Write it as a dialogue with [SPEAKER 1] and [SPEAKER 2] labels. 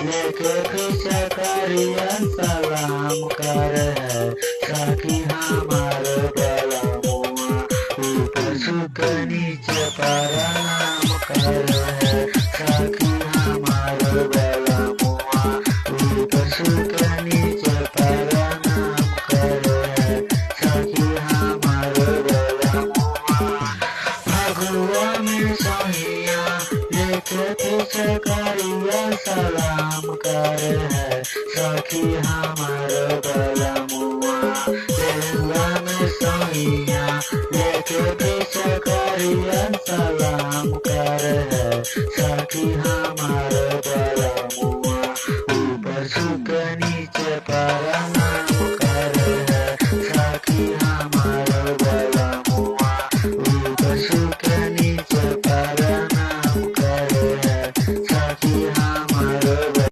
[SPEAKER 1] लेके पिचकारिया सलाम कर है सखी हमार बलमुआ ऊपर सुख नीचे प्रणाम कर है सखी हमार बलमुआ ऊपर सुख नीचे प्रणाम कर है सखी हमार बलमुआ फगुआ में सोहिया लेके पिचकारिया सलाम कर है सखी हमार बलमुआ देहुआ में सोहिया लेके पिचकारिया सलाम कर है सखी हमार बलमुआ।